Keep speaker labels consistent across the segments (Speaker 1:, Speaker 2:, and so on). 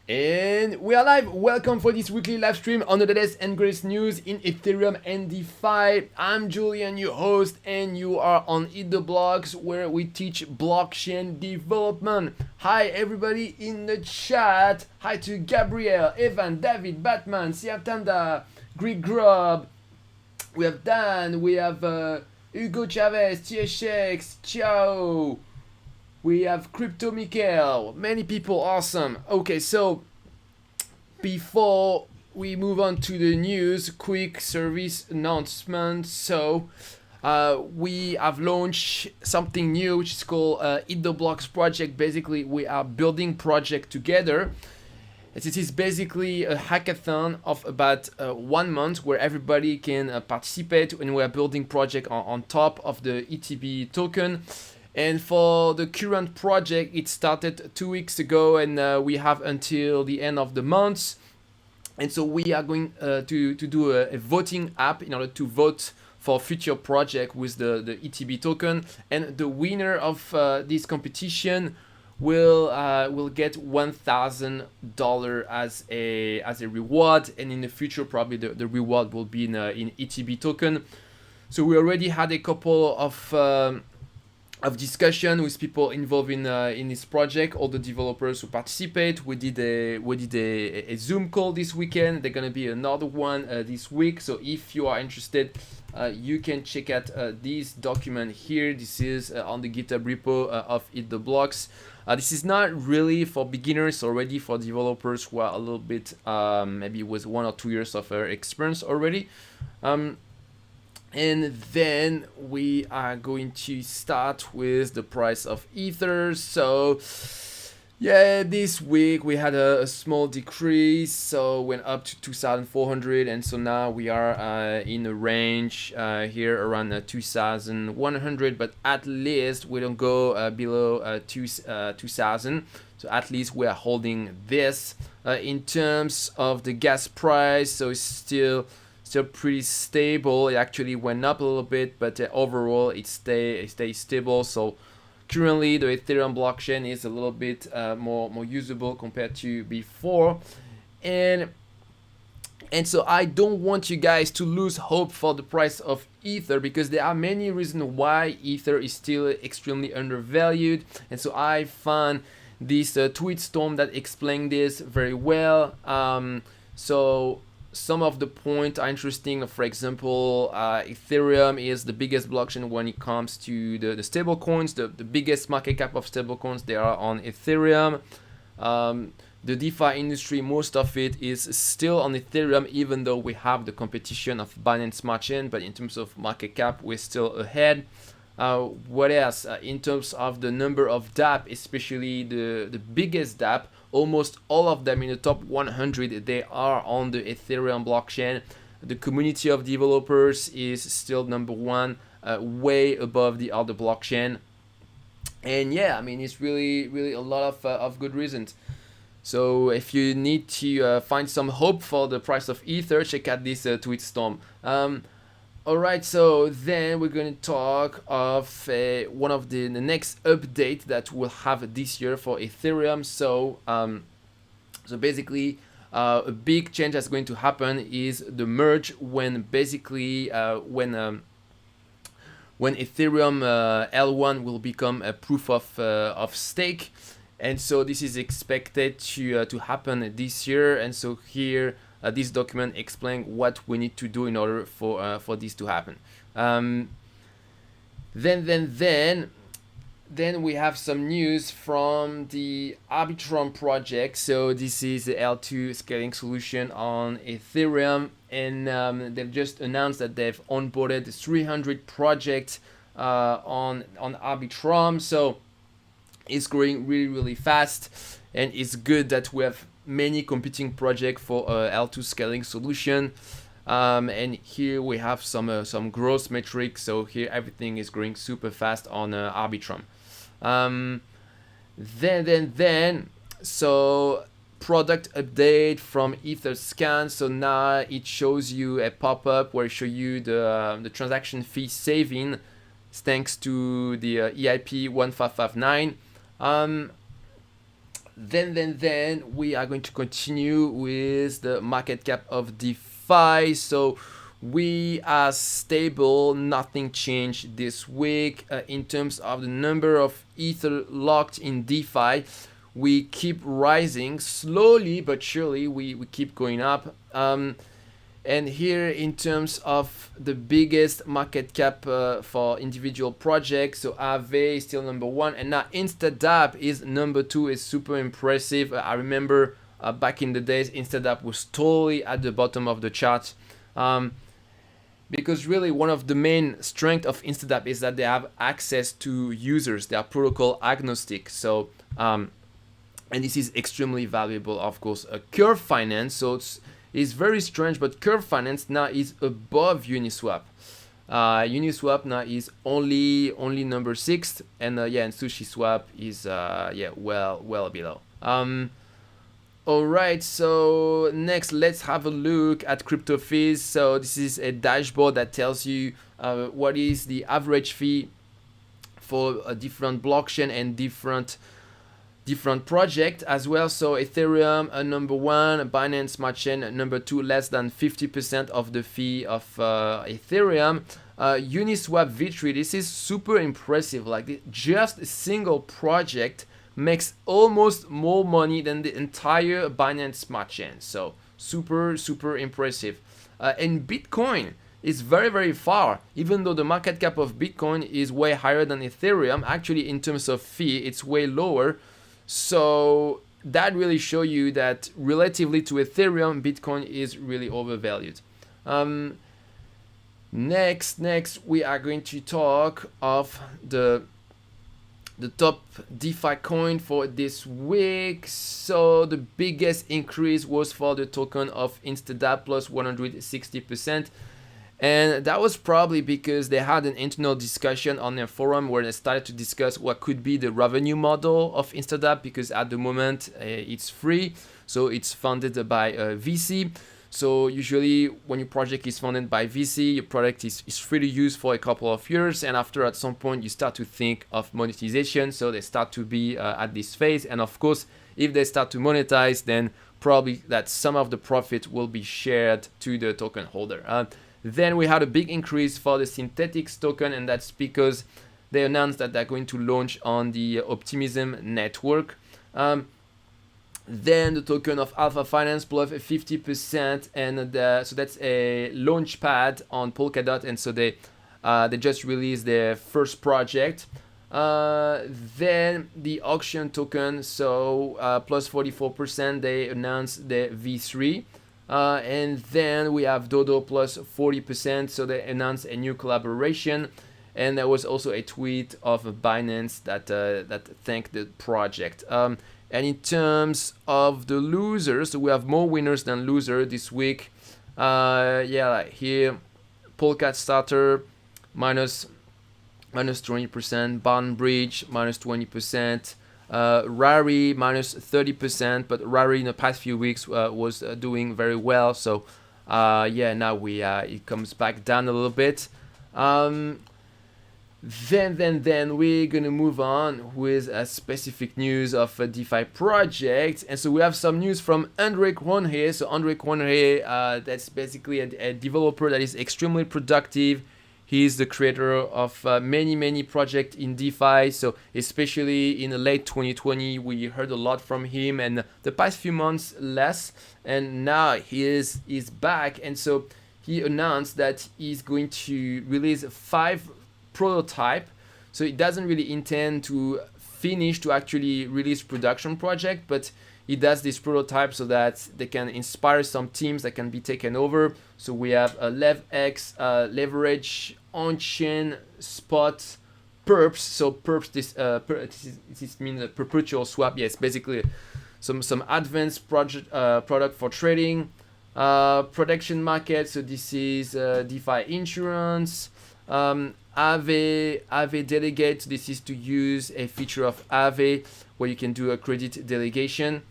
Speaker 1: And we are live. Welcome for this weekly live stream on the latest and greatest news in Ethereum and DeFi. I'm Julian, your host, and you are on Eat the Blocks, where we teach blockchain development. Hi, everybody in the chat. Hi to Gabriel, Evan, David, Batman, Siatanda, Greek Grub. We have Dan. We have Hugo Chavez, THX, Ciao. We have Crypto Mikael, many people, awesome. Okay, so before we move on to the news, quick service announcement. So we have launched something new, which is called Eat the Blocks project. Basically, we are building project together. It is basically a hackathon of about 1 month where everybody can participate, and we are building project on top of the ETB token. And for the current project, it started 2 weeks ago, and we have until the end of the month. And so we are going to do a voting app in order to vote for future project with the ETB token. And the winner of this competition will get $1,000 as a reward. And in the future, probably the reward will be in ETB token. So we already had a couple of discussion with people involved in this project, all the developers who participate. We did a Zoom call this weekend. There's gonna be another one this week. So if you are interested, you can check out this document here. This is on the GitHub repo of Eat the Blocks. This is not really for beginners, already for developers who are a little bit maybe with 1 or 2 years of experience already. And then we are going to start with the price of Ether. So yeah, this week we had a small decrease, so went up to 2,400, and so now we are in a range here around 2,100, but at least we don't go below 2,000. So at least we are holding this. In terms of the gas price, so it's still pretty stable. It actually went up a little bit, but overall it stays stable. So currently the Ethereum blockchain is a little bit more usable compared to before, and so I don't want you guys to lose hope for the price of Ether, because there are many reasons why Ether is still extremely undervalued. And so I found this tweet storm that explained this very well. So some of the points are interesting. For example, Ethereum is the biggest blockchain when it comes to the stable coins. The biggest market cap of stable coins, they are on Ethereum. The DeFi industry, most of it is still on Ethereum, even though we have the competition of Binance Smart Chain. But in terms of market cap, we're still ahead. What else? In terms of the number of dApp, especially the biggest dApp, almost all of them in the top 100, they are on the Ethereum blockchain. The community of developers is still number one, way above the other blockchain. And yeah, I mean, it's really a lot of good reasons. So if you need to find some hope for the price of Ether, check out this tweet storm. Alright, so then we're going to talk of one of the next update that we'll have this year for Ethereum. So basically, a big change that's going to happen is the merge, when basically when Ethereum L1 will become a proof of stake. And so this is expected to happen this year. And so here, this document explains what we need to do in order for this to happen. Then we have some news from the Arbitrum project. So this is the L2 scaling solution on Ethereum, and they've just announced that they've onboarded 300 projects on Arbitrum. So it's growing really fast, and it's good that we have many competing projects for L2 scaling solution. And here we have some growth metrics. So here everything is growing super fast on Arbitrum. Then so product update from Etherscan. So now it shows you a pop-up where it shows you the transaction fee saving thanks to the EIP 1559. Then we are going to continue with the market cap of DeFi. So we are stable, nothing changed this week. In terms of the number of Ether locked in DeFi, we keep rising slowly but surely. We keep going up. And here in terms of the biggest market cap for individual projects, so Aave is still number one, and now InstaDApp is number two. Is super impressive. I remember back in the days, InstaDApp was totally at the bottom of the chart. Because really one of the main strengths of InstaDApp is that they have access to users. They are protocol agnostic. So, and this is extremely valuable, of course. Curve Finance, so it's very strange, but Curve Finance now is above Uniswap. Uniswap now is only number 6, and and SushiSwap is well below. Alright, so next let's have a look at crypto fees. So this is a dashboard that tells you what is the average fee for a different blockchain and different project as well. So Ethereum number 1, Binance Smart Chain number 2, less than 50% of the fee of Ethereum. Uniswap V3, this is super impressive. Like just a single project makes almost more money than the entire Binance Smart Chain. So super impressive. And Bitcoin is very far, even though the market cap of Bitcoin is way higher than Ethereum. Actually, in terms of fee, it's way lower. So that really shows you that relatively to Ethereum, Bitcoin is really overvalued. Next we are going to talk of the top DeFi coin for this week. So the biggest increase was for the token of InstaDApp, plus 160%. And that was probably because they had an internal discussion on their forum where they started to discuss what could be the revenue model of InstaDApp, because at the moment it's free, so it's funded by VC. So usually when your project is funded by VC, your product is free to use for a couple of years, and after at some point you start to think of monetization. So they start to be at this phase, and of course if they start to monetize, then probably that some of the profit will be shared to the token holder. Then we had a big increase for the Synthetics token, and that's because they announced that they're going to launch on the Optimism network. Then the token of Alpha Finance plus 50%, and so that's a launch pad on Polkadot, and so they just released their first project. Then the auction token, so plus 44%, they announced the V3. And then we have Dodo plus 40%, so they announced a new collaboration. And there was also a tweet of Binance that thanked the project. And in terms of the losers, so we have more winners than losers this week. Like here, Polka Starter minus 20%, Bondbridge minus 20%. Rari minus 30%, but Rari in the past few weeks was doing very well. So now it comes back down a little bit. Then we're gonna move on with a specific news of a DeFi project, and so we have some news from Hendrik Ronhe. So Hendrik Ronhe, that's basically a developer that is extremely productive. He's the creator of many projects in DeFi. So especially in the late 2020, we heard a lot from him, and the past few months less. And now he is back, and so he announced that he's going to release 5 prototype. So it doesn't really intend to finish to actually release production project, but he does this prototype so that they can inspire some teams that can be taken over. So we have a LevX, leverage, on-chain, spot, perps. So perps, this means a perpetual swap. Yes, basically some advanced product for trading. Protection market. So this is DeFi insurance. Aave delegate. This is to use a feature of Aave where you can do a credit delegation.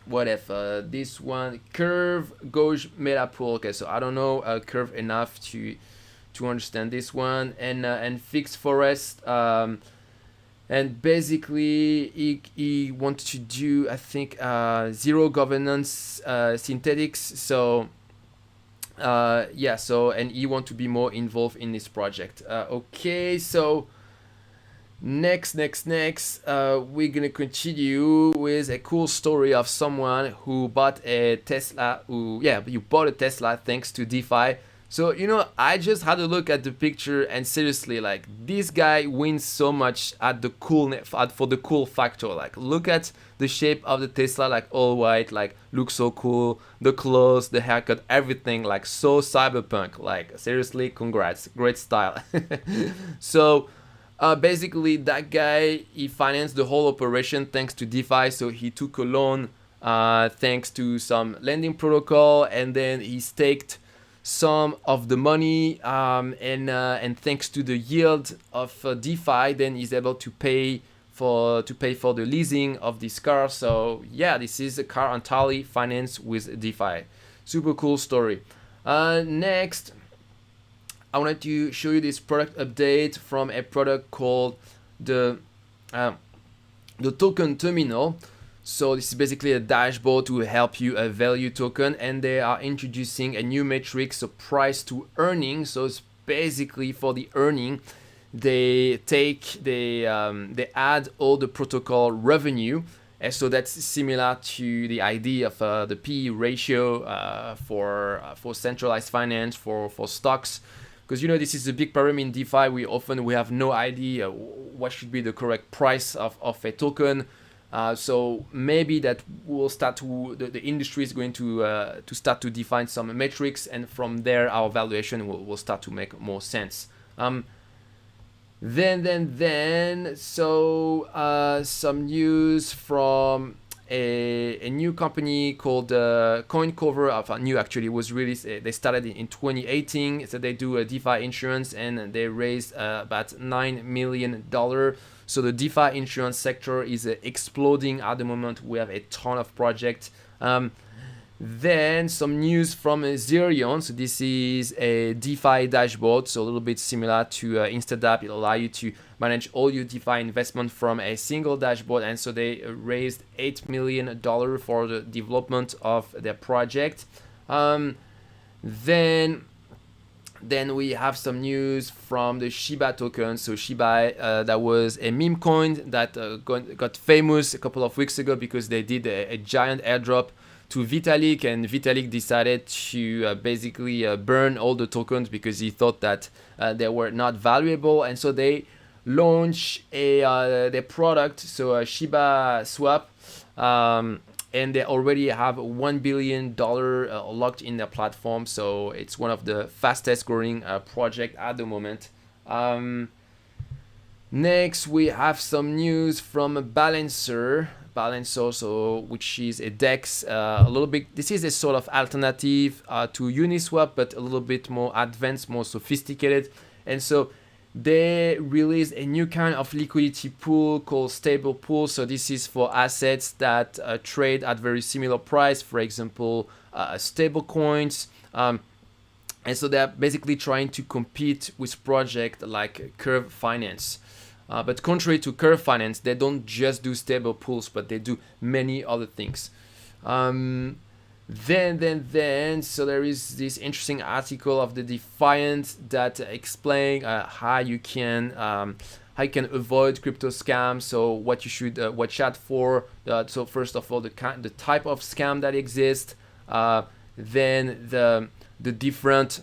Speaker 1: What if this one, Curve, Gauge, Metapool. Okay, so I don't know Curve enough to understand this one. And Fixed Forest, and basically he wanted to do, I think, zero governance synthetics. So yeah, so and he want to be more involved in this project. Okay, so next, we're gonna continue with a cool story of someone who bought a Tesla. You bought a Tesla thanks to DeFi. So I just had a look at the picture, and seriously, like, this guy wins so much at the for the cool factor. Like, look at the shape of the Tesla, like all white, like looks so cool. The clothes, the haircut, everything, like so cyberpunk. Like, seriously, congrats, great style. So basically, that guy, he financed the whole operation thanks to DeFi. So he took a loan thanks to some lending protocol, and then he staked some of the money, and thanks to the yield of DeFi, then he's able to pay for the leasing of this car. So yeah, this is a car entirely financed with DeFi. Super cool story. Next, I wanted to show you this product update from a product called the token terminal. So this is basically a dashboard to help you value token, and they are introducing a new metric, so price to earning. So it's basically for the earning, they add all the protocol revenue. And so that's similar to the idea of the P/E ratio for centralized finance, for stocks. Because this is a big problem in DeFi. We have no idea what should be the correct price of a token. So maybe that will start to the industry is going to start to define some metrics, and from there our valuation will start to make more sense. Some news from a new company called CoinCover. New, actually, was released. They started in 2018. So they do a DeFi insurance, and they raised about $9 million. So the DeFi insurance sector is exploding at the moment. We have a ton of projects. Then some news from Ethereum. So this is a DeFi dashboard, so a little bit similar to Instadap. It'll allow you to manage all your DeFi investment from a single dashboard. And so they raised $8 million for the development of their project. Then we have some news from the Shiba token. So Shiba, that was a meme coin that got famous a couple of weeks ago because they did a giant airdrop to Vitalik, and Vitalik decided to basically burn all the tokens because he thought that they were not valuable. And so they launched their product, so a Shiba swap, and they already have $1 billion locked in their platform. So it's one of the fastest growing project at the moment. Next, we have some news from Balancer, so which is a DEX, a little bit. This is a sort of alternative to Uniswap, but a little bit more advanced, more sophisticated. And so they released a new kind of liquidity pool called stable pool. So this is for assets that trade at very similar price, for example, stable coins. And so they're basically trying to compete with projects like Curve Finance. But contrary to Curve Finance, they don't just do stable pools, but they do many other things. So there is this interesting article of the Defiant that explain how you can avoid crypto scams. So what you should watch out for. So first of all, the type of scam that exists. Then the different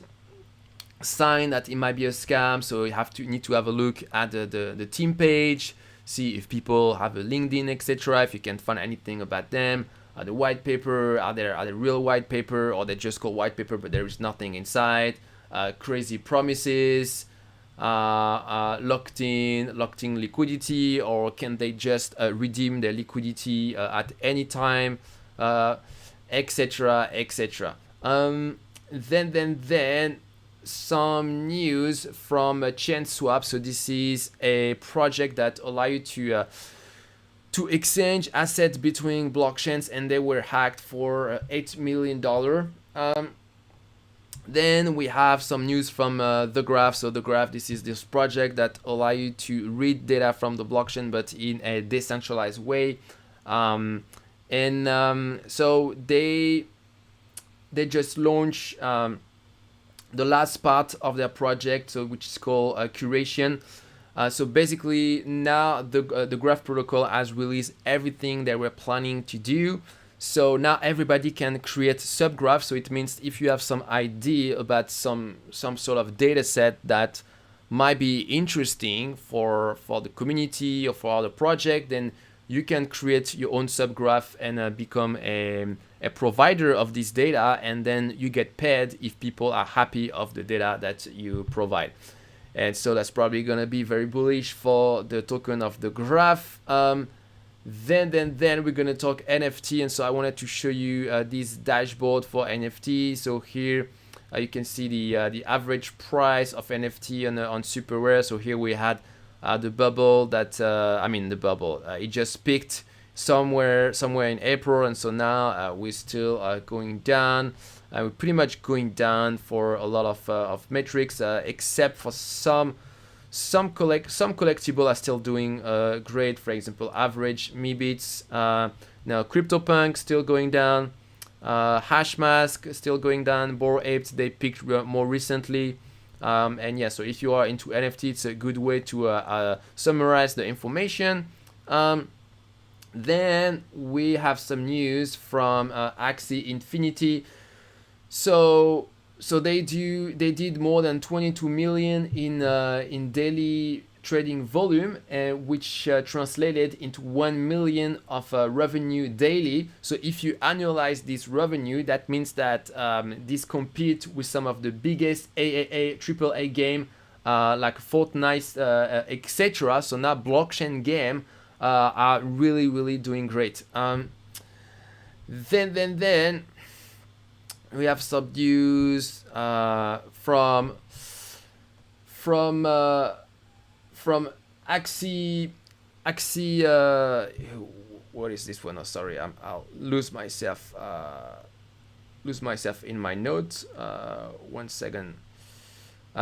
Speaker 1: sign that it might be a scam. So you need to have a look at the team page, see if people have a LinkedIn, etc. If you can find anything about them. The white paper, are they real white paper, or they just call white paper but there is nothing inside? Crazy promises, locked in liquidity, or can they just redeem their liquidity at any time, etc. Then some news from ChainSwap. So this is a project that allow you to exchange assets between blockchains, and they were hacked for $8 million. Then we have some news from the Graph. So the Graph, this is this project that allow you to read data from the blockchain, but in a decentralized way. So they just launched the last part of their project, so which is called curation. So basically now the Graph protocol has released everything they were planning to do. So now everybody can create subgraphs. So it means if you have some idea about some sort of data set that might be interesting for the community or for the project, then you can create your own subgraph and become a provider of this data, and then you get paid if people are happy of the data that you provide. And so that's probably going to be very bullish for the token of the Graph. Then we're going to talk NFT, and so I wanted to show you this dashboard for NFT. So here you can see the average price of NFT on Super Rare. So here we had the bubble that the bubble it just peaked somewhere in April, and so now we're still going down. We're pretty much going down for a lot of metrics, except for some collectible are still doing great. For example, average Meebits. Now CryptoPunk still going down. Hashmask still going down. Bored Apes, they peaked more recently. And yeah, so if you are into NFT, it's a good way to summarize the information. Then we have some news from Axie Infinity. So they did more than 22 million in daily trading volume, which translated into 1 million of revenue daily. So if you annualize this revenue, that means that this competes with some of the biggest AAA, AAA game like Fortnite, etc. So now blockchain game are really doing great. Then we have some news from Axie. What is this one? Oh, sorry, I'll lose myself in my notes. 1 second.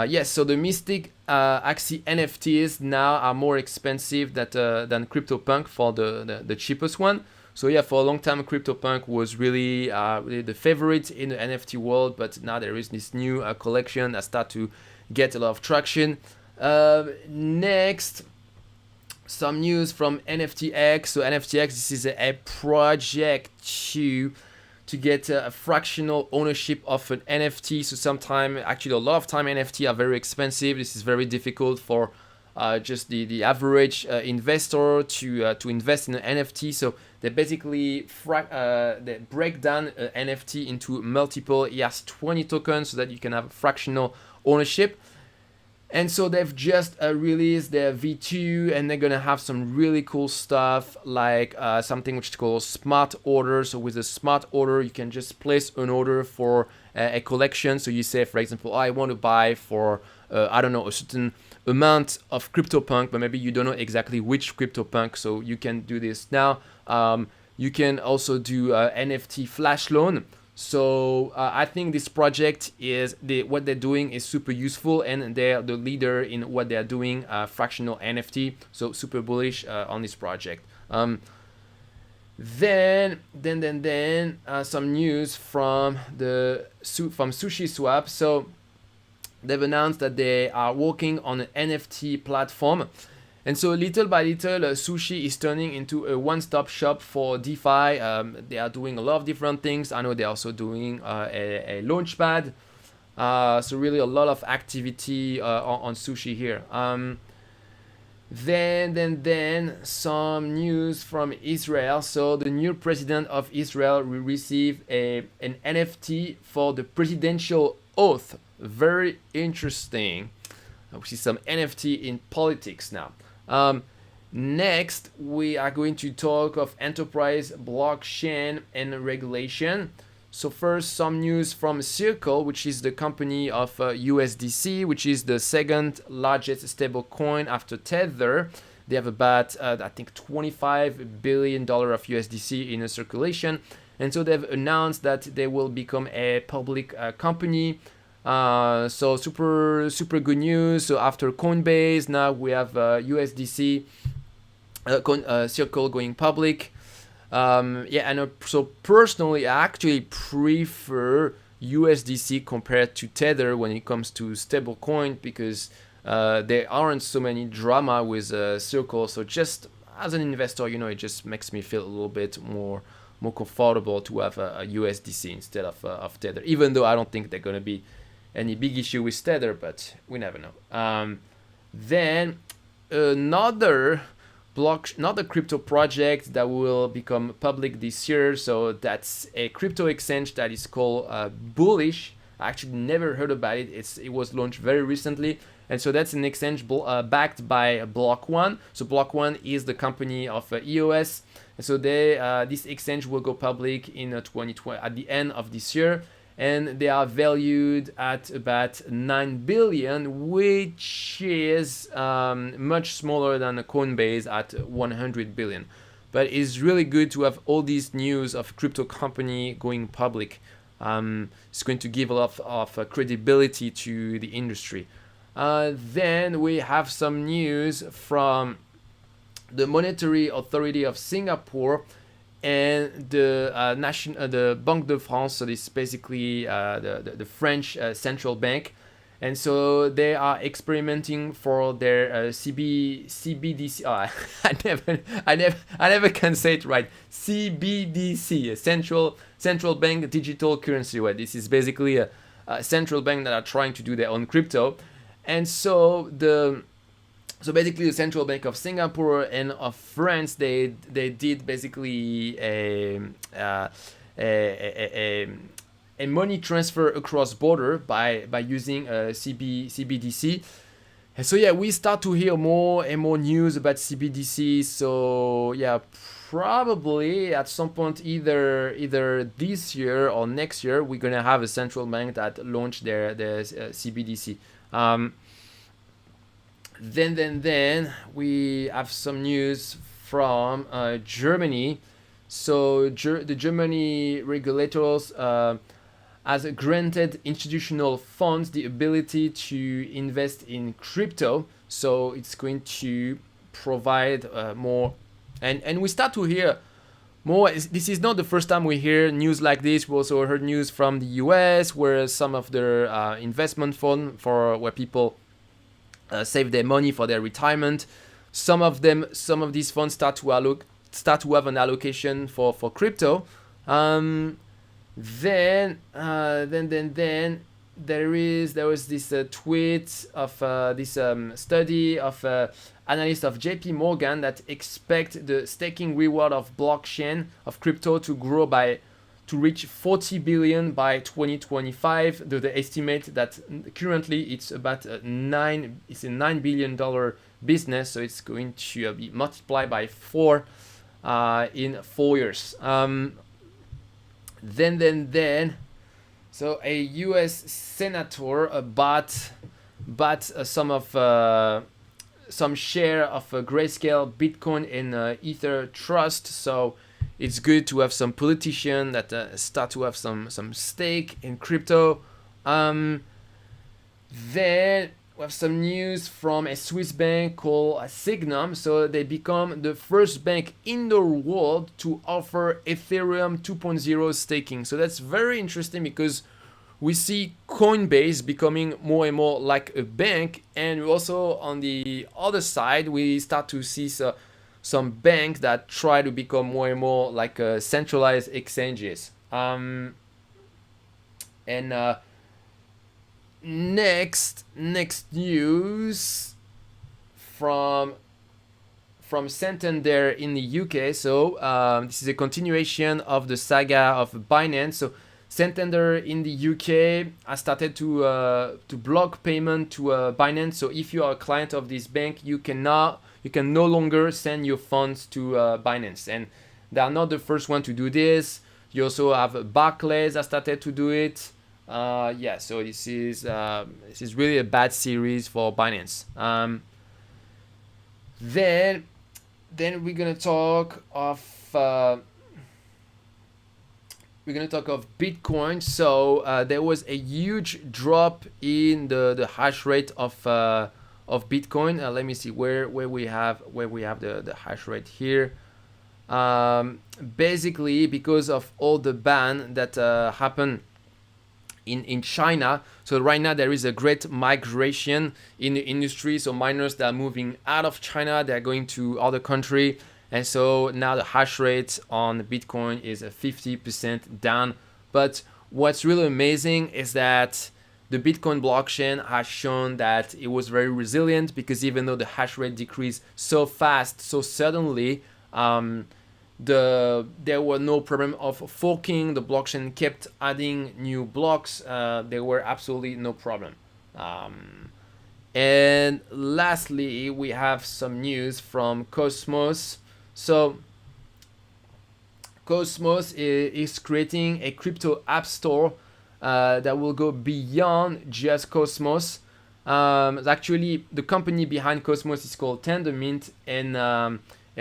Speaker 1: Yes, so the Mystic Axie NFTs now are more expensive than CryptoPunk for the cheapest one. So yeah, for a long time, CryptoPunk was really the favorite in the NFT world, but now there is this new collection that start to get a lot of traction. Next, some news from NFTX. So NFTX, this is a project to get a fractional ownership of an NFT. So sometimes, actually a lot of time, NFT are very expensive. This is very difficult for just the average investor to invest in an NFT. So they basically they break down an NFT into multiple ERC-20 tokens so that you can have fractional ownership. And so they've just released their V2, and they're gonna have some really cool stuff like something which is called smart order. So with a smart order, you can just place an order for a collection. So you say, for example, I want to buy for a certain amount of CryptoPunk, but maybe you don't know exactly which CryptoPunk. So you can do this now. You can also do NFT flash loan. So I think this project what they're doing is super useful, and they're the leader in what they're doing, fractional NFT. So super bullish on this project. Then some news from SushiSwap. So they've announced that they are working on an NFT platform. And so little by little, Sushi is turning into a one-stop shop for DeFi. They are doing a lot of different things. I know they're also doing a launchpad. So really a lot of activity on Sushi here. Then some news from Israel. So the new president of Israel will receive an NFT for the presidential oath. Very interesting. We see some NFT in politics now. Next, we are going to talk of enterprise blockchain and regulation. So first, some news from Circle, which is the company of USDC, which is the second largest stable coin after Tether. They have about, I think, $25 billion of USDC in a circulation. And so they've announced that they will become a public company. So super good news. So after Coinbase, now we have USDC Circle going public. Yeah, and so personally, I actually prefer USDC compared to Tether when it comes to stablecoin, because there aren't so many drama with Circle. So just as an investor, it just makes me feel a little bit more comfortable to have a USDC instead of Tether. Even though I don't think they're gonna be any big issue with Tether, but we never know. Then another crypto project that will become public this year. So that's a crypto exchange that is called Bullish. I actually never heard about it. It was launched very recently, and so that's an exchange backed by Block One. So Block One is the company of EOS, and so this exchange will go public in 2020 at the end of this year, and they are valued at about 9 billion, which is much smaller than Coinbase at 100 billion. But it's really good to have all these news of crypto company going public. It's going to give a lot of credibility to the industry. Then we have some news from the Monetary Authority of Singapore and the Banque de France. So this is basically the French central bank, and so they are experimenting for their CBDC. Oh, I never can say it right. CBDC, a central bank digital currency. Well, this is basically a central bank that are trying to do their own crypto, and so basically the Central Bank of Singapore and of France, they did basically a money transfer across border by using a CBDC. And so yeah, we start to hear more and more news about CBDC. So yeah, probably at some point either this year or next year, we're gonna have a central bank that launch their CBDC. Then we have some news from Germany. So the Germany regulators has granted institutional funds the ability to invest in crypto. So it's going to provide more, and we start to hear more. This is not the first time we hear news like this. We also heard news from the US, where some of their investment fund where people save their money for their retirement. Some of these funds start to have an allocation for crypto. Then there was this tweet of this study of analyst of JP Morgan that expect the staking reward of blockchain of crypto to reach 40 billion by 2025. They estimate that currently it's about a $9 billion business, so it's going to be multiplied by 4 in 4 years. Then so a US senator bought some share of Grayscale Bitcoin and Ether Trust. So it's good to have some politician that start to have some stake in crypto. Then we have some news from a Swiss bank called Signum. So they become the first bank in the world to offer Ethereum 2.0 staking. So that's very interesting, because we see Coinbase becoming more and more like a bank, and also on the other side we start to see some banks that try to become more and more like centralized exchanges. Next news from Santander in the UK. So this is a continuation of the saga of Binance. So Santander in the UK has started to block payment to Binance. So if you are a client of this bank, you can no longer send your funds to Binance, and they are not the first one to do this. You also have Barclays that started to do it. So this is really a bad series for Binance. Then we're gonna talk of we're gonna talk of Bitcoin. So there was a huge drop in the hash rate of Bitcoin. Let me see where we have the hash rate here. Basically, because of all the ban that happened in China. So right now there is a great migration in the industry. So miners that are moving out of China, they're going to other country. And so now the hash rate on Bitcoin is 50% down. But what's really amazing is that the Bitcoin blockchain has shown that it was very resilient, because even though the hash rate decreased so fast, so suddenly, there were no problem of forking. The blockchain kept adding new blocks. There were absolutely no problem. And lastly, we have some news from Cosmos. So Cosmos is creating a crypto app store that will go beyond just Cosmos. Actually, the company behind Cosmos is called Tendermint, and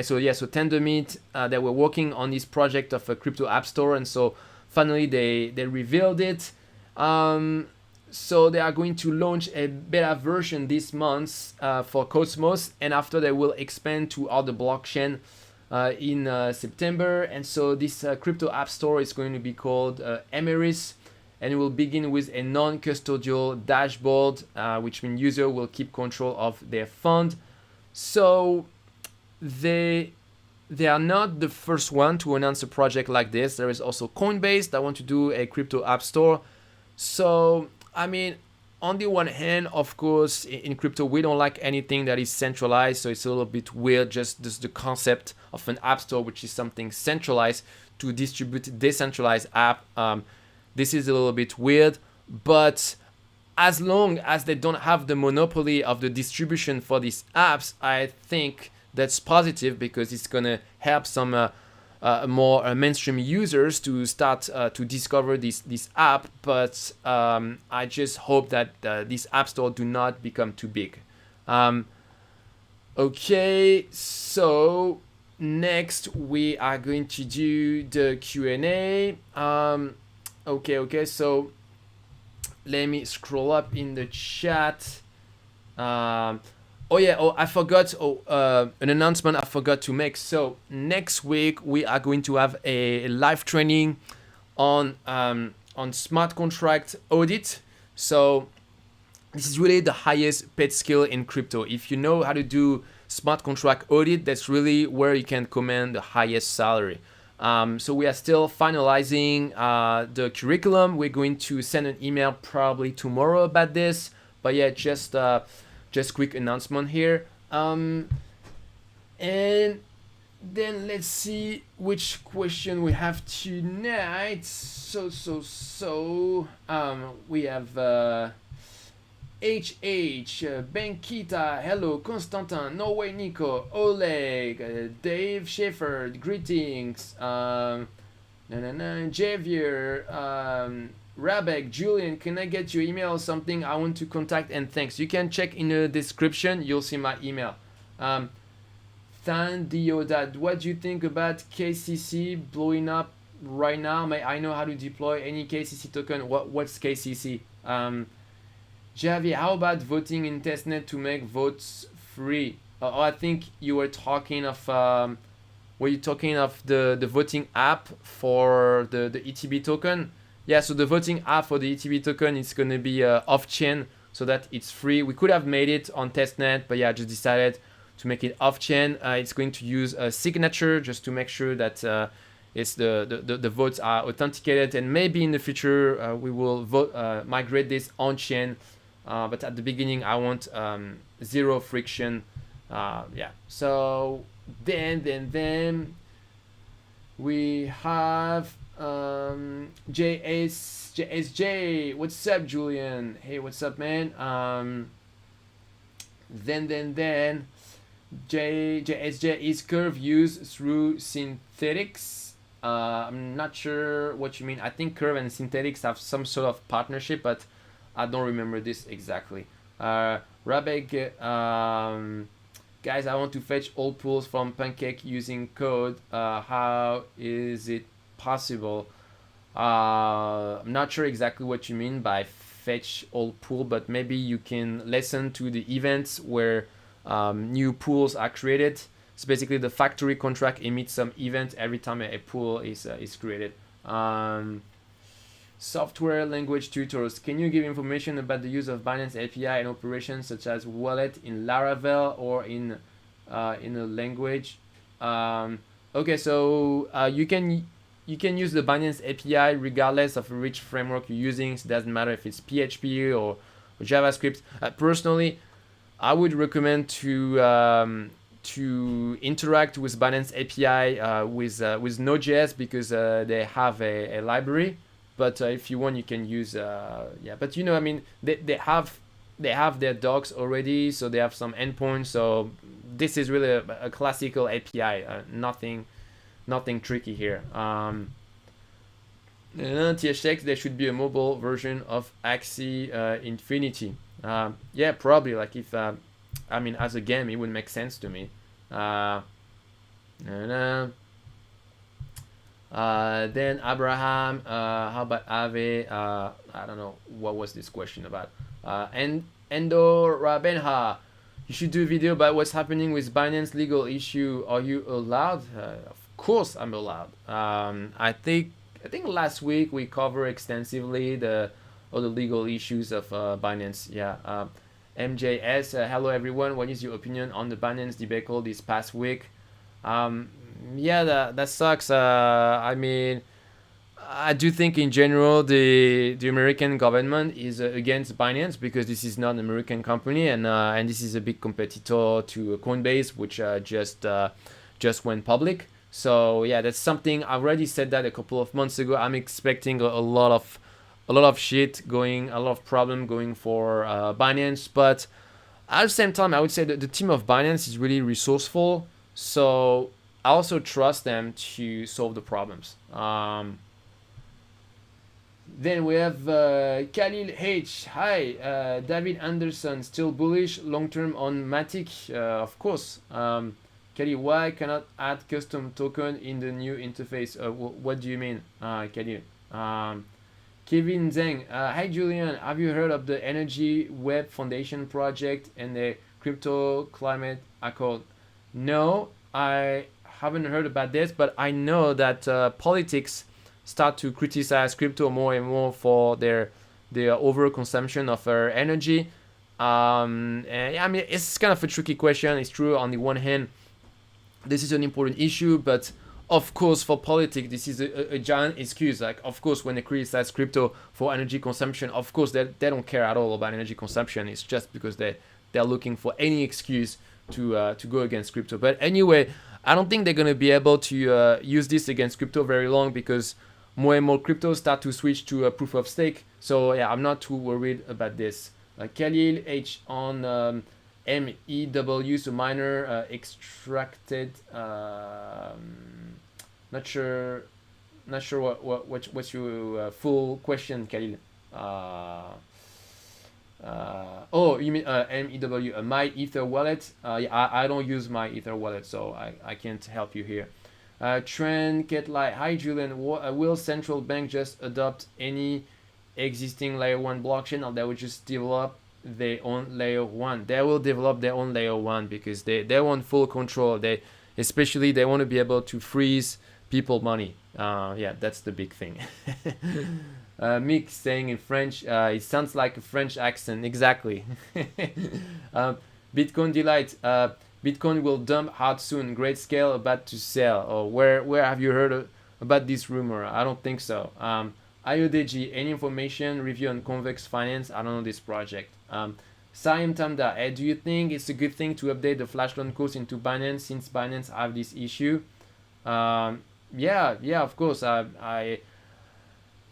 Speaker 1: so Tendermint, they were working on this project of a crypto app store, and so finally they revealed it. So they are going to launch a beta version this month for Cosmos, and after they will expand to other blockchain in September. And so this crypto app store is going to be called Emeris, and it will begin with a non-custodial dashboard, which means user will keep control of their fund. So they are not the first one to announce a project like this. There is also Coinbase that want to do a crypto app store. So I mean, on the one hand, of course, in crypto we don't like anything that is centralized, so it's a little bit weird, just the concept of an app store, which is something centralized, to distribute decentralized app. This is a little bit weird, but as long as they don't have the monopoly of the distribution for these apps, I think that's positive, because it's gonna help some more mainstream users to start to discover this app. But I just hope that this app store do not become too big. Okay, so next we are going to do the Q&A. Okay, so let me scroll up in the chat. I forgot an announcement I forgot to make. So next week we are going to have a live training on smart contract audit. So this is really the highest paid skill in crypto. If you know how to do smart contract audit, that's really where you can command the highest salary. So we are still finalizing the curriculum. We're going to send an email probably tomorrow about this. But yeah, just quick announcement here. And then let's see which question we have tonight. We have HH, Benkita, hello, Constantin, Norway, Nico, Oleg, Dave Schaefer, greetings, Javier, Rabek, Julian, can I get your email or something? I want to contact, and thanks. You can check in the description, you'll see my email. Thandiodat, what do you think about KCC blowing up right now? May I know how to deploy any KCC token? What's KCC? Javi, how about voting in testnet to make votes free? I think you were talking of the voting app for the ETB token? Yeah, so the voting app for the ETB token is going to be off-chain, so that it's free. We could have made it on testnet, but yeah, I just decided to make it off-chain. It's going to use a signature just to make sure that it's the votes are authenticated, and maybe in the future we will migrate this on-chain. But at the beginning, I want zero friction. Yeah. So then we have JSJ. What's up, Julian? Hey, what's up, man? Then JSJ is curve used through synthetics. I'm not sure what you mean. I think curve and synthetics have some sort of partnership, but I don't remember this exactly. Rabek, guys, I want to fetch all pools from Pancake using code. How is it possible? I'm not sure exactly what you mean by fetch all pool, but maybe you can listen to the events where new pools are created. So basically, the factory contract emits some event every time a pool is created. Um, Software language tutors. Can you give information about the use of Binance API and operations such as wallet in Laravel or in a language? Okay, so you can use the Binance API regardless of which framework you're using. So it doesn't matter if it's PHP or JavaScript. Personally, I would recommend to interact with Binance API with Node.js because they have a library. But if you want, you can use yeah. But I mean, they have their docs already, so they have some endpoints. So this is really a classical API. Nothing tricky here. THX, there should be a mobile version of Axie Infinity. Yeah, probably. Like if I mean, as a game, it would make sense to me. Then Abraham, how about Ave? I don't know what was this question about. And Endo Rabenha, you should do a video about what's happening with Binance legal issue. Are you allowed? Of course, I'm allowed. I think last week we covered extensively all the legal issues of Binance. Yeah. MJS, hello everyone. What is your opinion on the Binance debacle this past week? Yeah, that sucks. I mean, I do think in general the American government is against Binance because this is not an American company and this is a big competitor to Coinbase, which just went public. So yeah, that's something I already said that a couple of months ago. I'm expecting a lot of shit going, a lot of problem going for Binance, but at the same time, I would say that the team of Binance is really resourceful. So I also trust them to solve the problems. Then we have Khalil H. Hi, David Anderson, still bullish long term on Matic? Of course. Khalil, why cannot add custom token in the new interface? What do you mean, Khalil? Kevin Zeng, hi Julian, have you heard of the Energy Web Foundation project and the Crypto Climate Accord? No, I haven't heard about this, but I know that politics start to criticize crypto more and more for their overconsumption of energy. And I mean, it's kind of a tricky question. It's true on the one hand, this is an important issue, but of course for politics this is a giant excuse. Like, of course, when they criticize crypto for energy consumption, of course they don't care at all about energy consumption. It's just because they're looking for any excuse to go against crypto. But anyway, I don't think they're going to be able to use this against crypto very long because more and more cryptos start to switch to a proof of stake. So yeah, I'm not too worried about this. Khalil H on MEW, so miner extracted. Not sure what's your full question, Khalil. Oh, you mean MEW, my Ether wallet? Yeah, I don't use my Ether wallet, so I can't help you here. Trend Get Light, hi Julian. Will central bank just adopt any existing layer 1 blockchain, or they will just develop their own layer 1? They will develop their own layer 1 because they want full control. They want to be able to freeze people money. Yeah, that's the big thing. Mick saying in French, it sounds like a French accent. Exactly. Bitcoin Delight, Bitcoin will dump hard soon. Great scale about to sell. Or where have you heard about this rumor? I don't think so. IODG, any information review on Convex Finance? I don't know this project. Siam Tamda, do you think it's a good thing to update the flash loan course into Binance since Binance have this issue? Yeah, of course. I'm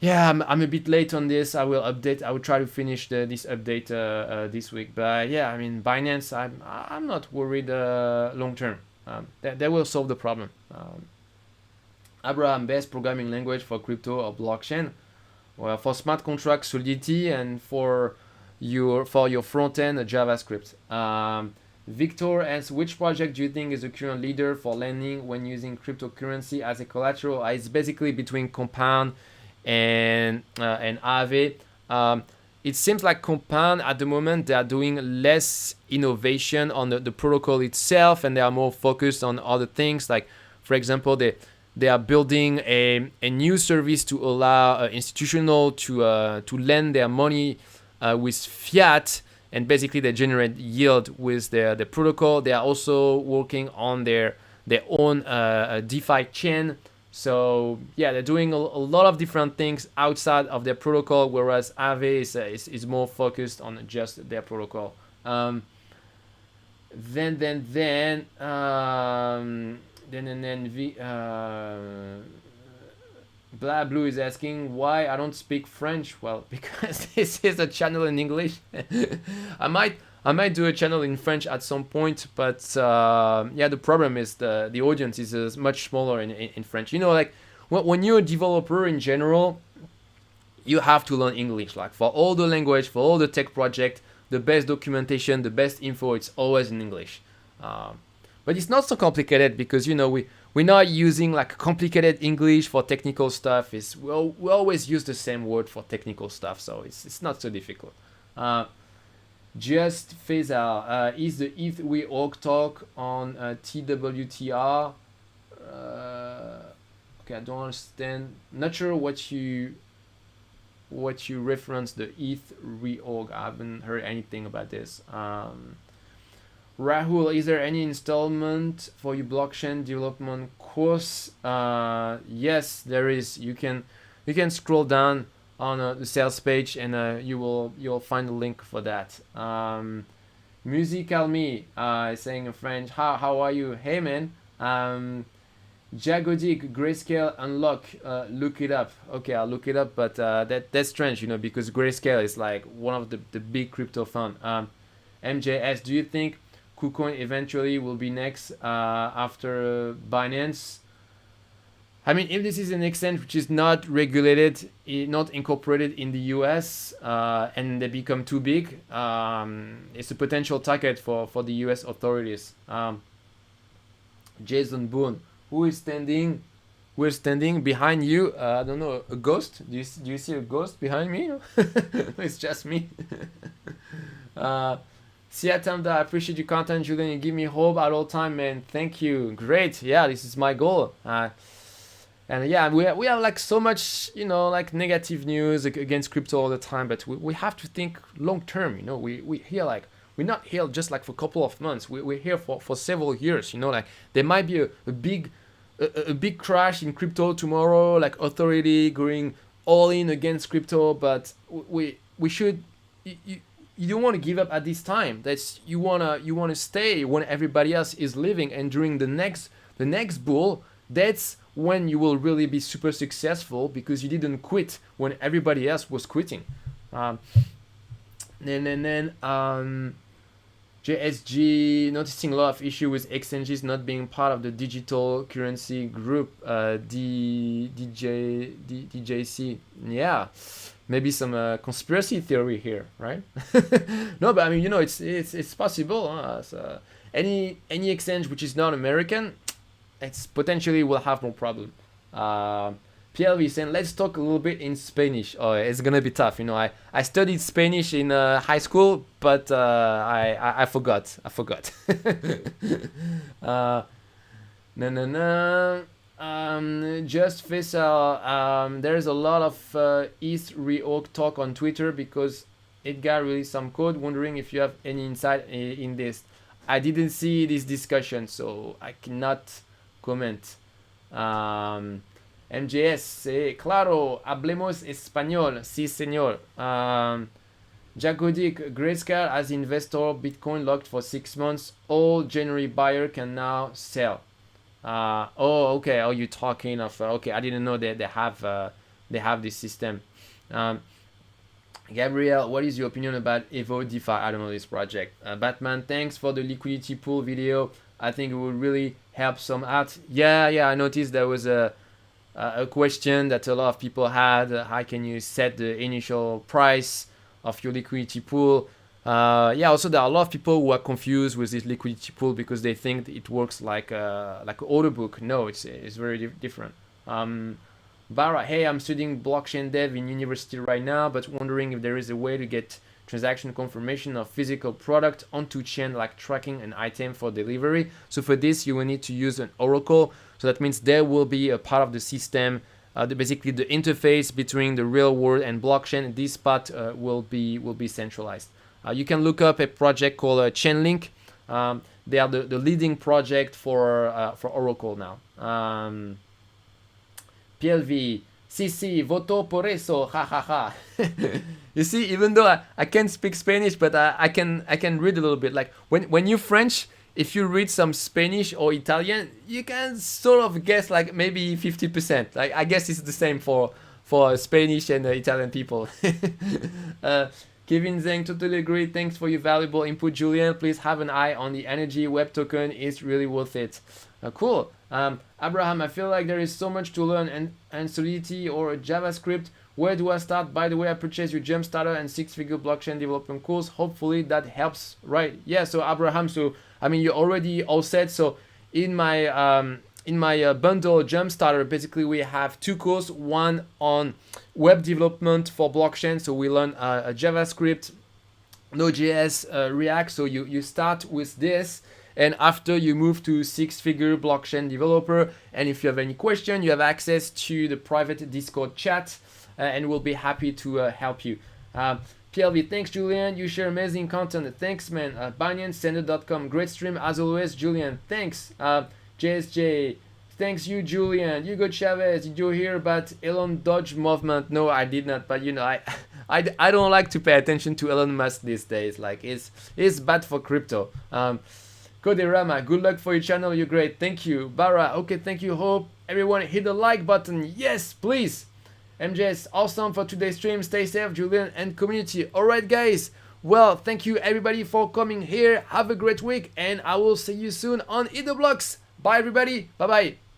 Speaker 1: a bit late on this. I will update. I will try to finish this update this week. But yeah, I mean, Binance, I'm not worried long term. They will solve the problem. Abraham, best programming language for crypto or blockchain? Well, for smart contract Solidity, and for your front end JavaScript. Victor asks, which project do you think is the current leader for lending when using cryptocurrency as a collateral? It's basically between Compound and Aave. It seems like Compound at the moment they are doing less innovation on the protocol itself, and they are more focused on other things. Like, for example, they are building a new service to allow institutional to lend their money with fiat, and basically they generate yield with their protocol. They are also working on their own DeFi chain. So yeah, they're doing a lot of different things outside of their protocol, whereas Aave is more focused on just their protocol. Blah Blue is asking why I don't speak French. Well, because this is a channel in English. I might do a channel in French at some point, but yeah, the problem is the audience is much smaller in French. You know, like when you're a developer in general, you have to learn English. Like for all the language, for all the tech project, the best documentation, the best info, it's always in English. But it's not so complicated because we're not using like complicated English for technical stuff. We always use the same word for technical stuff, so it's not so difficult. Just phase out. Is the ETH we org talk on TWTR? Okay, I don't understand. Not sure what you reference the ETH reorg. I haven't heard anything about this. Rahul, is there any installment for your blockchain development course? Yes, there is. You can scroll down on the sales page, and you'll find a link for that. Musical me saying in French. How are you? Hey man. Jagodic Grayscale unlock. Look it up. Okay, I'll look it up. But that's strange, because Grayscale is like one of the big crypto fund. MJS, do you think KuCoin eventually will be next after Binance? I mean, if this is an exchange which is not regulated, not incorporated in the US, and they become too big, it's a potential target for the US authorities. Jason Boone, who is standing? We're standing behind you. I don't know, a ghost? Do you see a ghost behind me? It's just me. Siatamda, I appreciate your content, Julian. You give me hope at all time, man. Thank you. Great. Yeah, this is my goal. And yeah, we have like so much, like negative news against crypto all the time, but we have to think long term. We here like we're not here just like for a couple of months. We're here for several years. Like there might be a big crash in crypto tomorrow, like authority going all in against crypto, but we should. You don't want to give up at this time. You wanna stay when everybody else is leaving, and during the next bull, that's when you will really be super successful because you didn't quit when everybody else was quitting. JSG noticing a lot of issue with exchanges not being part of the digital currency group. DJC. Yeah. Maybe some conspiracy theory here, right? No, but I mean, it's possible. So any exchange which is not American, it's potentially will have more problem. PLV saying, let's talk a little bit in Spanish. Oh, it's gonna be tough. I studied Spanish in high school, but I forgot. Just Faisal, there's a lot of ETH reorg talk on Twitter because Edgar released some code. Wondering if you have any insight in this. I didn't see this discussion, so I cannot comment. MJS, claro, hablemos español. Sí, señor. Jagodic, Grayscale as investor, Bitcoin locked for 6 months. All January buyer can now sell. Okay. Oh, you're talking of okay. I didn't know that they have this system. Gabriel, what is your opinion about Evo DeFi? I don't know this project. Batman, thanks for the liquidity pool video. I think it will really help some out. Yeah. I noticed there was a question that a lot of people had. How can you set the initial price of your liquidity pool? Also there are a lot of people who are confused with this liquidity pool because they think it works like an order book. No, it's very different. Bara, hey, I'm studying blockchain dev in university right now, but wondering if there is a way to get transaction confirmation of physical product onto chain, like tracking an item for delivery. So for this, you will need to use an oracle. So that means there will be a part of the system, basically the interface between the real world and blockchain. This part will be centralized. You can look up a project called Chainlink. They are the leading project for Oracle now. PLV, CC, voto por eso, ha ha ha. You see, even though I can't speak Spanish, but I can read a little bit. Like when you're French, if you read some Spanish or Italian, you can sort of guess like maybe 50%. Like I guess it's the same for Spanish and Italian people. Kevin Zeng, totally agree. Thanks for your valuable input, Julian. Please have an eye on the energy web token. It's really worth it. Cool. Abraham, I feel like there is so much to learn and Solidity or JavaScript. Where do I start? By the way, I purchased your Jump Starter and 6-figure blockchain development course. Hopefully that helps, right? Yeah, so Abraham, so I mean, you're already all set. So in my bundle Jump Starter, basically we have 2 courses, one on web development for blockchain. So we learn JavaScript, Node.js, React. So you start with this, and after you move to 6-figure blockchain developer. And if you have any question, you have access to the private Discord chat, and we'll be happy to help you. PLV, thanks Julian, you share amazing content. Thanks man. BinanceSender.com, great stream as always. Julian, thanks. JSJ, thanks you Julian. Hugo Chavez, did you hear about Elon Dodge movement? No, I did not, but you know, I don't like to pay attention to Elon Musk these days. Like it's bad for crypto. Koderama, good luck for your channel, you're great. Thank you. Bara, okay, thank you. Hope everyone hit the like button. Yes, please. MJS, awesome for today's stream. Stay safe, Julian and community. Alright guys, well, thank you everybody for coming here. Have a great week, and I will see you soon on Eat the Blocks. Bye everybody, bye bye.